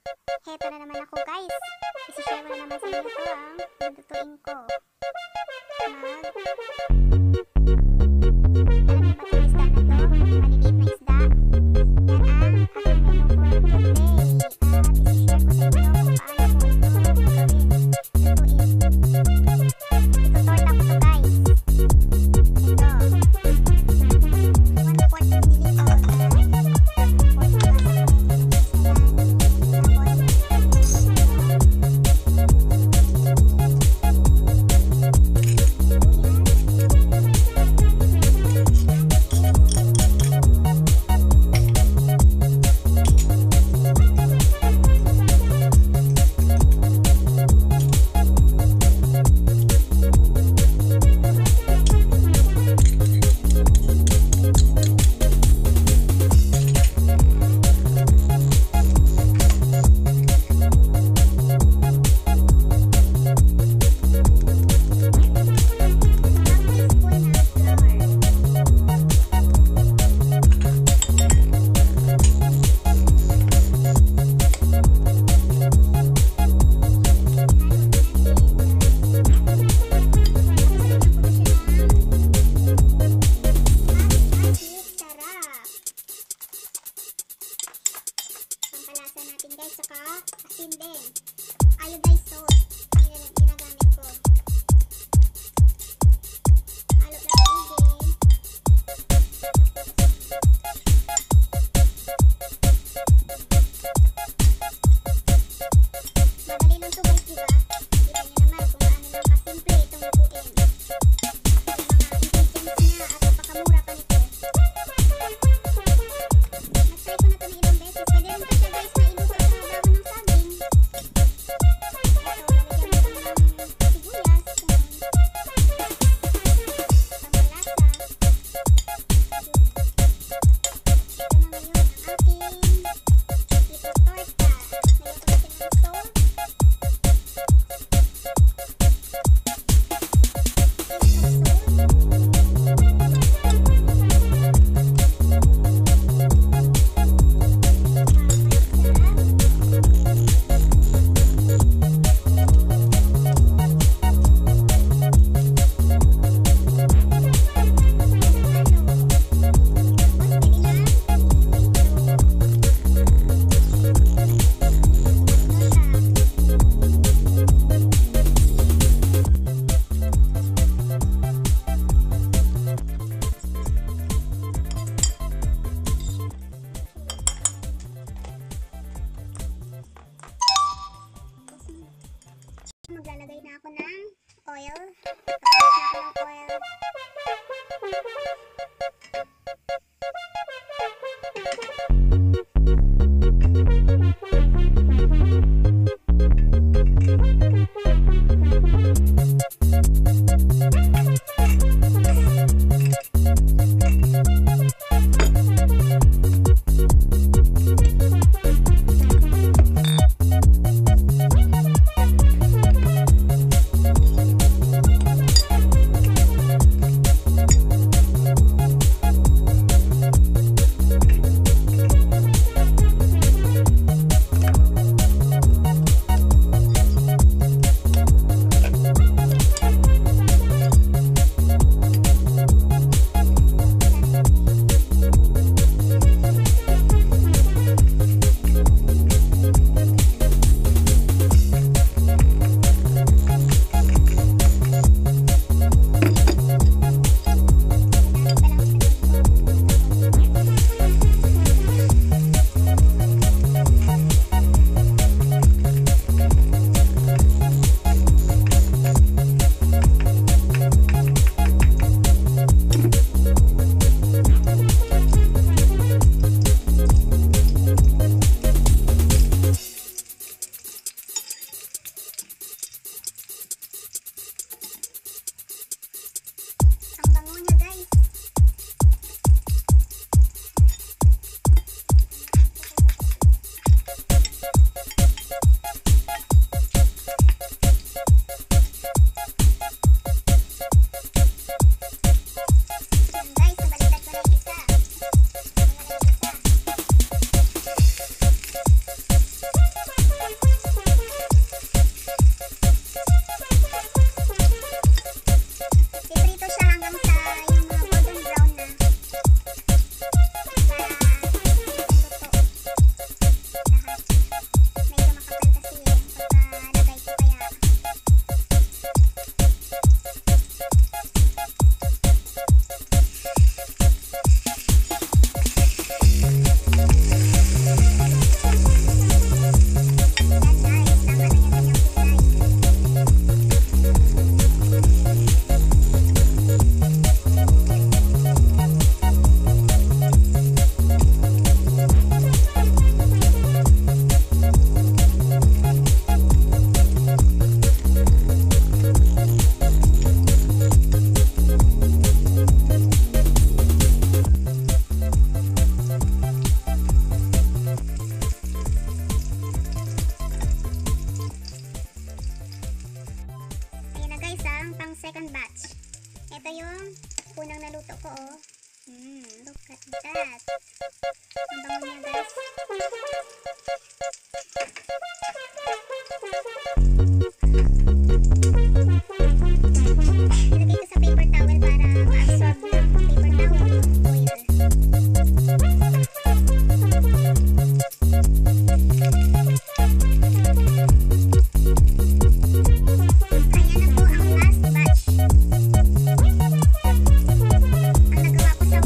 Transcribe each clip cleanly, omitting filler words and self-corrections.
Heto na naman ako guys. Isi-share ko na naman sa inyo ito ang lutuin ko. Saka asin din. Iodized salt. Ginagamit ko. Halo na maigi. Madali lang ito guys, diba? Kita nyo naman kung ano lang kasimple itong lutuin. Mga ingredients niya at napakamura pa nito. Nag-try ko na ito ng ilang beses. Pwede rin ito siya guys na inuha sa bago ng saging. Ito, lalagyan mo lang ng sibuyas. Tama Ang bango niya, guys. Ilagay ko sa paper towel para ma-absorb ng paper towel yung oil. Ayan na po ang last batch. Ang nagawa ko sa 1 quart ay natapos ko na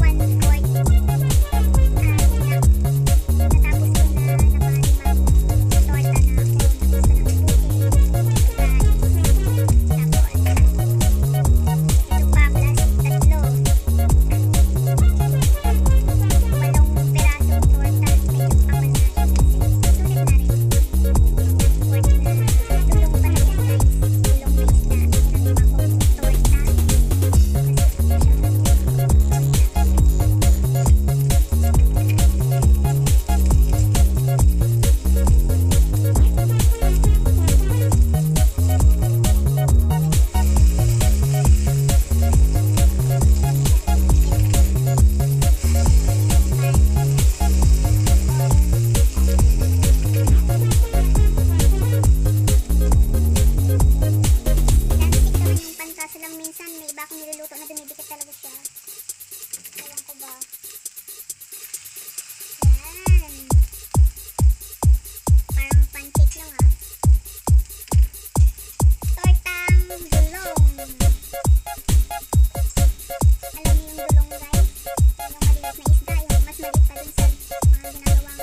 nakalimang torta na ako. Tapos na ng minsan may iba akong niluluto na dumidikit talaga siya. Ewan ko ba. Yan. Parang pancake lang ah. Tortang dulong. Alam niyo yung dulong, guys? Yung maliit na isda. Yung mas maliit pa dun sa mga ginagawang